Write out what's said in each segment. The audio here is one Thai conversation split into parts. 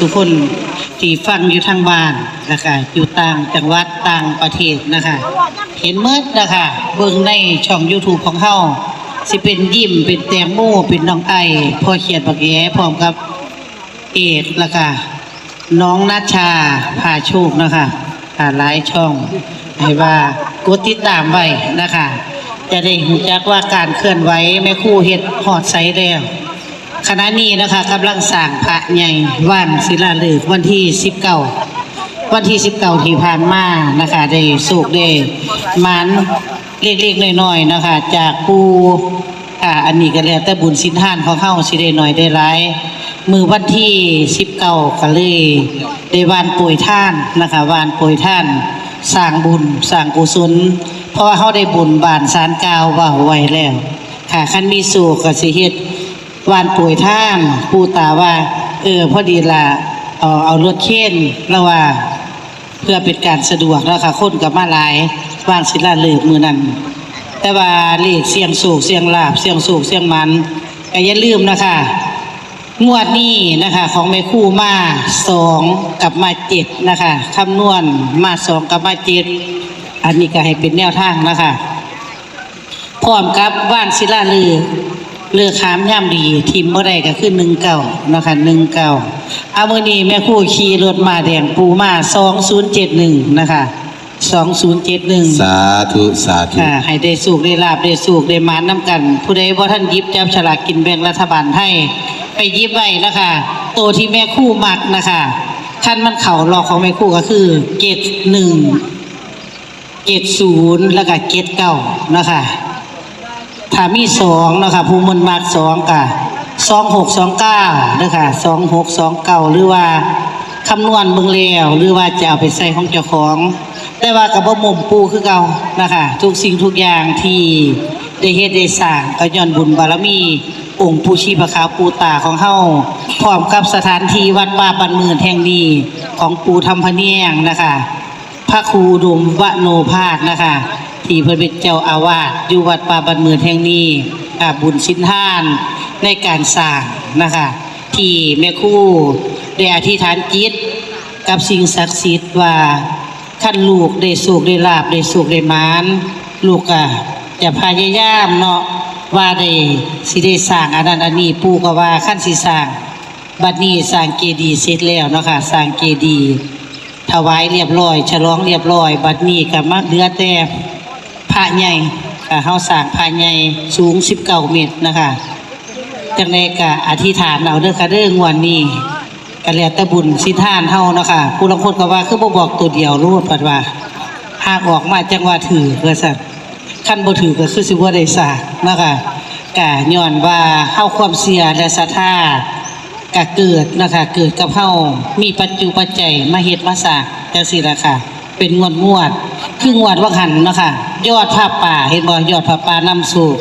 สุคนที่ฟังอยู่ทางบ้านนะคะอยู่ต่างจังหวัดต่างประเทศนะคะเห็นเมื่อนะคะเบิ่งในช่อง YouTube ของเฮาสิเป็นยิ้มเป็นแตงโมเป็นน้องไอพ่อเขียนบักแย้พร้อมกับเอกแล้วก็น้องนัชชาพาโชคนะคะหลายช่องให้ว่ากดติดตามไว้นะคะจะได้รู้จักว่าการเคลื่อนไหวแม่ครูเฮ็ดฮอดไสแล้วขณะนี้นะคะกำลังสร้างพระใหญ่ว่านศิลาฤกษ์วันที่19ที่ผ่านมานะคะได้สุกได้มันเล็กๆน้อยๆนะคะจากปูอันนี้ก็แล้วแต่บุญสินทานของเฮาสิได้น้อยได้หลายมือวันที่19ก็เลยได้วานป่วยท่านนะคะวานป่วยท่านสร้างบุญสร้างกุศลเพราะว่าเฮาได้บุญบานศาลกล่าวว่าไว้แล้วค่ะคันมีสุขก็สิเฮ็ดวานป่วยท่านปู่ตาว่าพอดีล่ะเอารถเข็นแล้วว่าเพื่อเป็นการสะดวกแล้วค่ะคนก็มาหลายว่างศิลาฤกษ์มื้อนั้นแต่ว่าเลขเสียงโศกเสียงลาบเสียงโศกเสียงมันก็อย่าลืมนะคะงวดนี้นะคะของแม่ครูมา2กับมา7นะคะคำนวณมา2กับมา7อันนี้ก็ให้เป็นแนวทางนะคะพร้อมกับว่านศิลาฤกษ์เลือกขามย่ำดีทีมบ่ได้ก็คือ19นะคะ19เอามื้อนี้แม่ครูขี่รถมาแดงปูมา2071นะคะ2071สาธุสาธุให้ได้สุขได้ลาบได้สุขได้มานน้ำกันผู้ใดบ่ท่านหยิบจับฉลากกินแบ่งรัฐบาลให้ไปหยิบไว้นะคะตัวที่แม่ครูมักนะคะคันมันเข่ารอของแม่ครูก็คือ71 70แล้วก็79นะคะถ้ามี2นะคะผู้มันมัก2ก็2629นะคะ2629หรือว่าคำนวณเบิ่งแล้วหรือว่าจะเอาไปใส่ของเจ้าของแต่ว่ากับบ่หม่มปูคือเก่านะคะทุกสิ่งทุกอย่างที่ได้เฮ็ดได้สร้างก็ย้อนบุญบารมีองค์ปู่ชีพขาวปู่ตาของเฮาพร้อมกับสถานที่วัดป่าบ้านเมืองแห่งนี้ของปู่ธรรมพะเนียงนะคะพระครูอุดมวโนภาสนะคะที่เพิ่นเป็นเจ้าอาวาสอยู่วัดป่าบ้านเมืองแห่งนี้บุญสินทานในการสร้างนะคะที่แม่ครูได้อธิษฐานจิตกับสิ่งศักดิ์สิทธิ์ว่าคันลูกได้สุขได้ลาบได้สุขได้มานลูกจะพยายามเนาะว่าได้สิได้สร้างอันนั้นอันนี้ปู่ก็ว่าคันสิสร้างบัดนี้สร้างเจดีย์เสร็จแล้วเนาะค่ะสร้างเจดีย์ถวายเรียบร้อยฉลองเรียบร้อยบัดนี้ก็มาเหลือแต่พระใหญ่เฮาสร้างพระใหญ่สูง19เมตรนะคะจังได๋ก็อธิษฐานเอาเด้อค่ะเด้องวดนี้ก็แล้วแต่บุญสิทานเฮาเนาะค่ะผู้ลางคนก็ว่าคือบ่บอกตัวเดียวรูดปัดว่าหากออกมาจังว่าถือว่าซั่นคันบ่ถือก็คือสิบ่ได้สร้างเนาะค่ะก็ย้อนว่าเฮาความเชื่อและศรัทธาก็เกิดนะคะเกิดกับเฮามีปัจจุปัจจัยมาเฮ็ดมาสร้างจังซี่ล่ะค่ะเป็นงวดคืองวดว่าหันเนาะค่ะยอดผ้าป่าเห็นบ่ยอดผ้าป่านำสู่2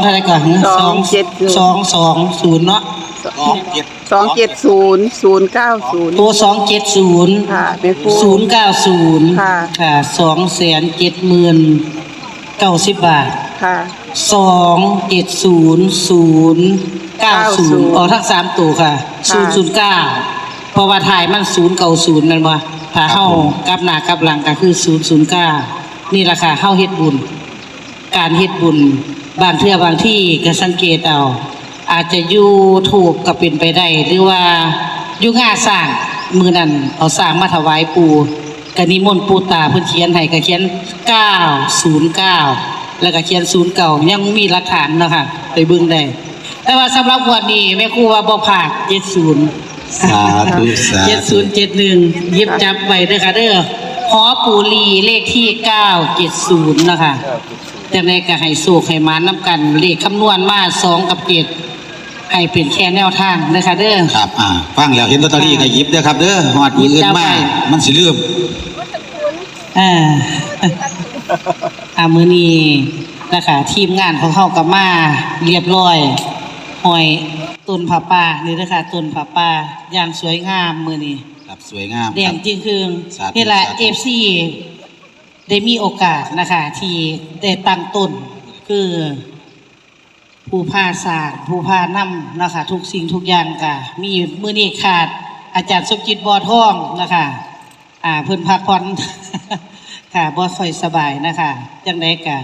เท่าไหร่ก่อน220เนาะ270090ตัว270ค่ะแม่ครู090ค่ะ270,090 บาทค่ะ270090ออกทั้ง3ตัวค่ะ009เพราะว่าถ่ายมัน090นั่นบ่ถ้าเฮากลับหน้ากลับหลังก็คือ009นี่ล่ะค่ะเฮาเฮ็ดบุญการเฮ็ดบุญบางเทื่อบางที่ก็สังเกตเอาอาจจะอยู่ถูกก็เป็นไปได้หรือว่าอยู่งาสร้างมื้อนั้นเอาสร้างมาถวายปู่ก็นิมนต์ปู่ตาเพิ่นเขียนให้ก็เขียน909แล้วก็เขียน09ยังมีหลักฐานเนาะค่ะไปเบิ่งได้แต่ว่าสำหรับงวดนี้แม่ครูว่าบ่พลาด70สาธุสาธุ7071หยิบจับไว้เด้อค่ะเด้อหอปู่ลีเลขที่970นะคะจังได๋ก็ให้สุขให้มานำกันเลขคำนวณมา2กับ7ให้เป็นแค่แนวทางนะคะเด้อครับฟังแล้วเห็นลอตเตอรี่ก็หยิบเด้อครับเด้อฮอดมื้ออื่นมามันสิลืมมื้อนี้นะคะทีมงานของเฮาก็มาเรียบร้อยห้อยต้นผ้าป่านี่เด้อค่ะต้นผ้าป่าอย่างสวยงามมื้อนี้ครับสวยงามแดงจึงคืองนี่แหละ FC ได้มีโอกาสนะคะที่ได้ตั้งต้นคือ ผู้พาสร้างผู้พานำนะคะทุกสิ่งทุกอย่างค่ะมีมื้อนี้ขาดอาจารย์สมจิตบ่อทองนะคะเพิ่นพักผ่อน ค่ะบ่ค่อยสบายนะคะจังได๋ก็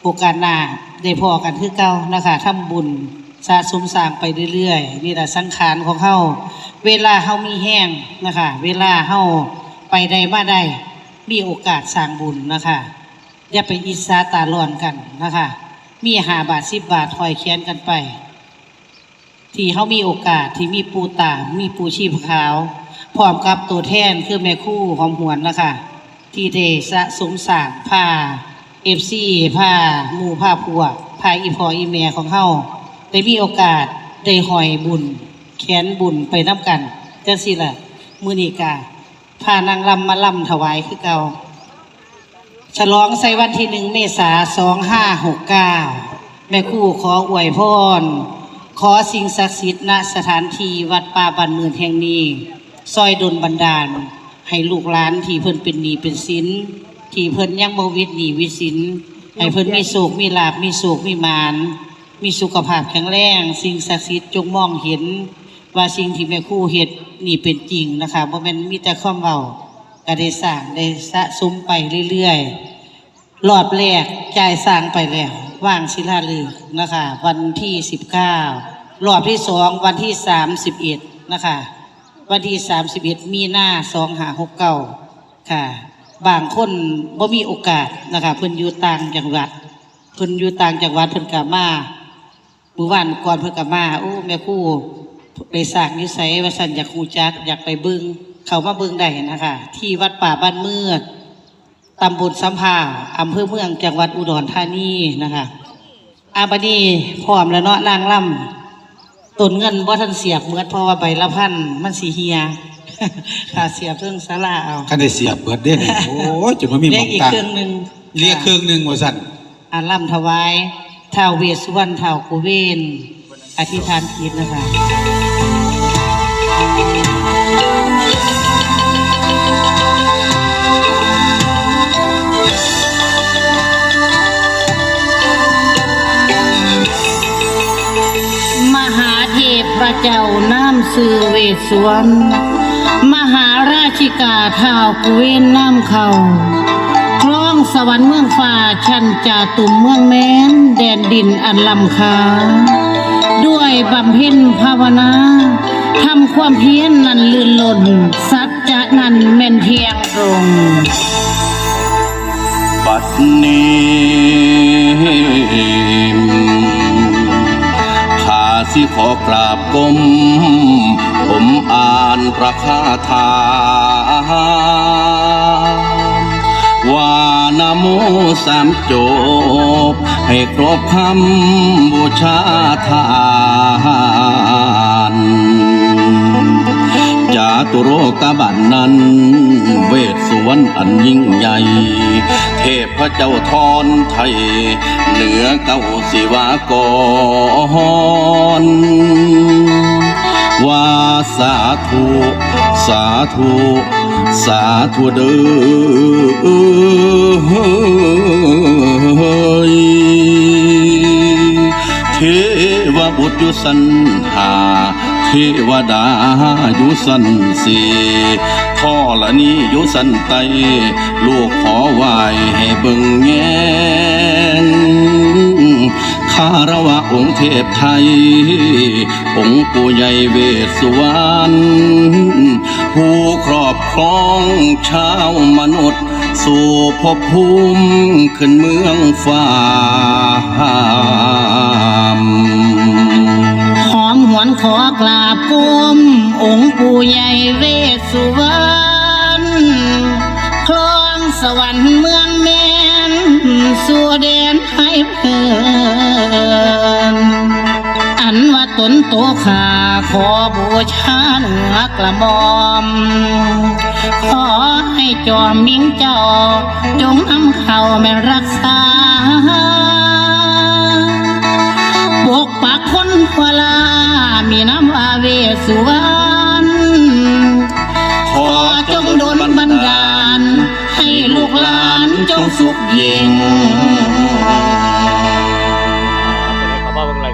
โอกาสหน้าได้พอกันคือเก่านะคะทำบุญสะสมสร้างไปเรื่อยๆนี่ล่ะสังขารของเฮาเวลาเฮามีแห้งนะคะเวลาเฮาไปได้มาได้มีโอกาสสร้างบุญนะคะอย่าไปอิจฉาตาร้อนกันนะคะมี5 บาท10 บาทห้อยแขนกันไปที่เฮามีโอกาสที่มีปูตามีปูชีพขาวพร้อมกับตัวแทนคือแม่ครูหอมหวนนะคะที่ได้สะสมสร้างผ้าFC ผ้าหมู่ผ้าพวกผ้าอีพ่ออีแม่ของเฮาได้มีโอกาสได้ห้อยบุญแขนบุญไปนำกันจังซี่ล่ะมื้อนี้ก็พานางรำมาลำถวายคือเก่าฉลองใส่วันที่1 เมษายน 2569แม่ครูขออวยพรขอสิ่งศักดิ์สิทธิ์ณสถานที่วัดป่าบ้านเมืองแห่งนี้ซอยดลบันดาลให้ลูกหลานที่เพิ่นเป็นหนี้เป็นสินที่เพิ่นยังบ่วิตหนี้วิสินให้เพิ่นมีโชคมีลาภมีโชคมีหมานมีสุขภาพแข็งแรงสิ่งศักดิ์สิทธิ์จงมองเห็นว่าสิ่งที่แม่ครูเฮ็ดนี่เป็นจริงนะคะบ่แม่นมีแต่คำเว้าก็ได้สร้างได้สะสมไปเรื่อยๆรอบแรกจ่ายสร้างไปแล้วว่างศิลาฤกษ์นะคะวันที่19รอบที่2วันที่31นะคะวันที่31มีนา2569ค่ะบางคนบ่มีโอกาสนะคะเพิ่นอยู่ต่างจังหวัดเพิ่นก็มามื้อวานก่อนเพิ่นก็มาโอ้แม่ครูได้สร้างนิสัยว่าซั่นอยากฮู้จักอยากไปเบิ่งเข้ามาเบิ่งได้นะคะที่วัดป่าบ้านเมืองตำบลสำภาอำเภอเมืองจังหวัดอุดรธานีนะคะบัดนี้พร้อมแล้วเนาะนางรำต้นเงินบ่ทันเสียบเหมือนเพราะว่าใบละพันมันสิเฮีย ถ้าเสียบเรื่องศาลาเอาคันได้เสียบเบิดเด้นี่โอ้ยจนว่ามีห เรี ม ย อก ง อีก ตั้ง เครื่องหนึง เรียกเครื่องหนึงว่าซั่น ลำถวายท้าวเวสสุวรรณท้าวกุเวนอธิษฐานจิตนะคะมหาเทพพระเจ้าน้ำสื่อเวสสุวรรณมหาราชิกาท้าวกุเวนน้ำเขาครองสวรรค์เมืองฟ้าชันจาตุมเมืองแม้นแดนดินอันลำคาด้วยบำเพ็ญภาวนาทำความเพียรนั้นลื่นล้นสัจจะนั้นแม่นเที่ยงตรงบัดนี้ข้าสิขอกราบก้มผมอ่านประคาถาว่านะโม3 จบให้ครบคำบูชาทานจาตุโรกบันนั้นเวสสุวรรณอันยิ่งใหญ่เทพเจ้าทอนไทยเหนือเก้าศิวากรว่าสาธุสาธุสาธุเด้อเทวบุตรอยู่สันหาเทวดาอยู่สันสีท่อละนี้อยู่สันไตลูกขอไหวให้เบิ่งแงงคารวะองค์เทพไทยองค์ปู่ใหญ่เวสสุวรรณผู้ครอบครองชาวมนุษย์สู่ภพภูมิขึ้นเมืองฟ้าหอมหวนขอกราบก้มองค์ปู่ใหญ่เวสสุวรรณครองสวรรค์เมืองแม่นสู่แดนให้เพิ่นอันว่าตนโตขาขอบูชาเหนือกระหม่อมขอให้จอมมิ่งเจ้าจงนำเขาแม่รักษาปกปักคนพลามีน้ำอาเวสสุวรรณขอจงดลบันดาลให้ลูกหลานจงสุขยิ่งเขาบอกว่าอะไร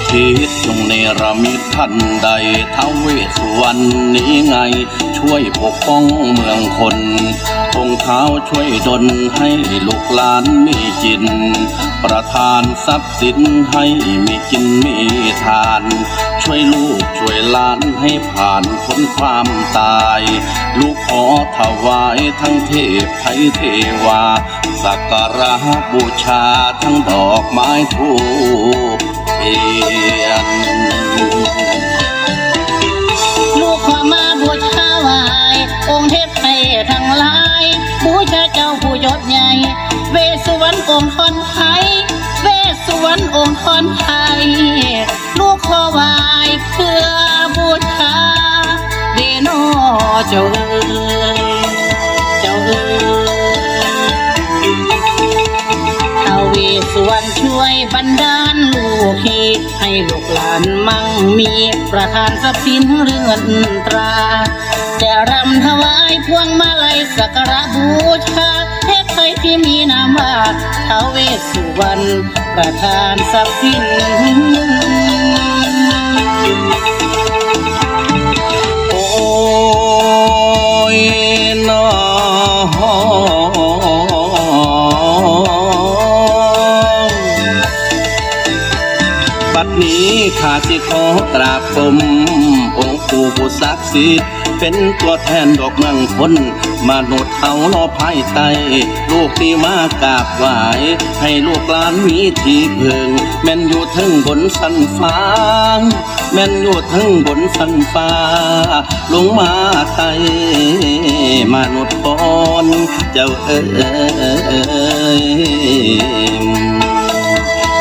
คิดจงเนรมิตท่านใดท้าวเวสสุวรรณนี้ไง ช่วยปกป้องเมืองคนองค์เท้าช่วยดลให้ลูกหลานมีกิน ประทานทรัพย์สินให้มีกินมีทาน ช่วยลูกช่วยหลานให้ผ่านพ้นความตาย ลูกขอถวายทั้งเทพไทยเทวา สักการะบูชาทั้งดอกไม้ทูปเทียน ลูกขอมาบูชาไหว้องค์เทพไทยทั้งหลายบูชาเจ้าผู้ยศใหญ่เวสสุวรรณองค์ทนไทยเวสสุวรรณองค์ทนไทยลูกขอไหว้เพื่อบูชาเดโนเจ้าเอ๋ยเจ้าเอ๋ยท้าวเวสสุวรรณช่วยบันดาลลูกฮีให้ลูกหลานมั่งมีประทานทรัพย์สินเรือนตราจะรำถวายพวงมาลัยสักการะบูชาเทพไทยที่มีนามว่าท้าวเวสสุวรรณประทานทรัพย์สินโอ้ยนอบัดนี้ข้าสิขอกราบกรมองค์ปู่ผู้ศักดิ์สิทธิ์เป็นตัวแทนดอกเมืองพ้นมนุษย์เอาล้อภายใต้ลูกที่มากราบไหว้ให้ลูกหลานมีที่พึ่งแม่นอยู่ถึงบนสันฟ้าแม่นอยู่ถึงบนสันฟ้าลงมาไต่มนุษย์พรเจ้าเอ๋ย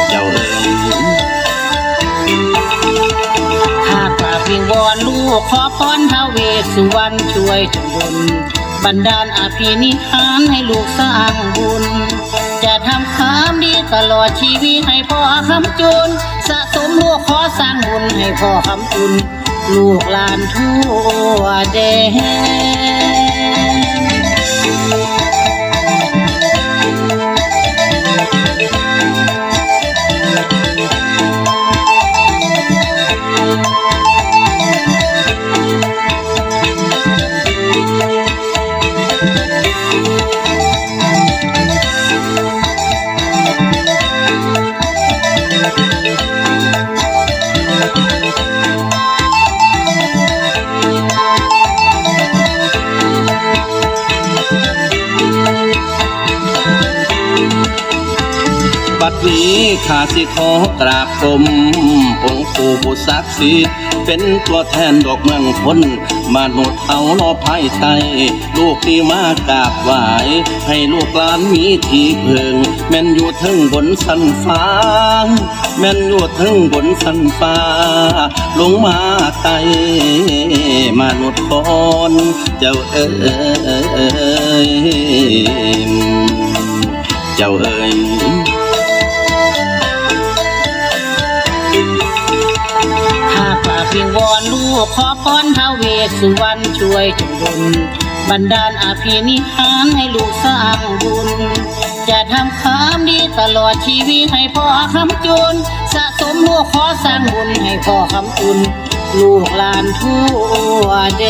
เจ้าเอ๋ยวิงวอนลูกขอพรท้าวเวสสุวรรณช่วยจงบุญบันดาลอภินิหารให้ลูกสร้างบุญจะทำความดีตลอดชีวิตให้พ่อคำจุนสะสมลูกขอสร้างบุญให้พ่อคำจุนลูกหลานทั่วแดนบัดนี้ข้าสิขอกราบกรมองค์ปู่ผู้ศักดิ์สิทธิ์เป็นตัวแทนดอกเมืองพ้นมนุษย์เอาล้อภายใต้ลูกที่มากราบไหว้ให้ลูกหลานมีที่พึ่งแม่นอยู่ถึงบนสันฟ้าแม่นอยู่ถึงบนสันฟ้าลงมาไต่มนุษย์พรเจ้าเอ๋ยเจ้าเอ๋ยวิงวอนลูกขอพรท้าวเวสสุวรรณช่วยจงบุญบันดาลอภินิหารให้ลูกสร้างบุญจะทำความดีตลอดชีวิตให้พ่อคำจุนสะสมลูกขอสร้างบุญให้พ่อคำจุนลูกหลานทั่วแด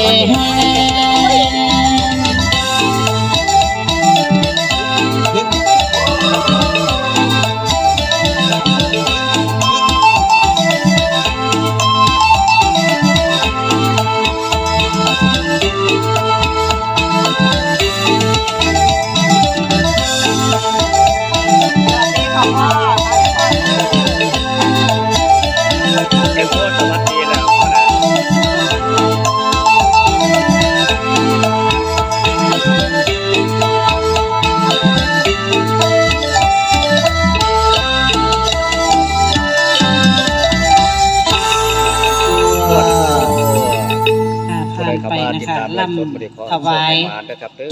ไปนะคะลำถวาย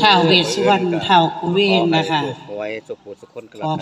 ท้าวเวสสุวรรณท้าวกุเวนนะคะ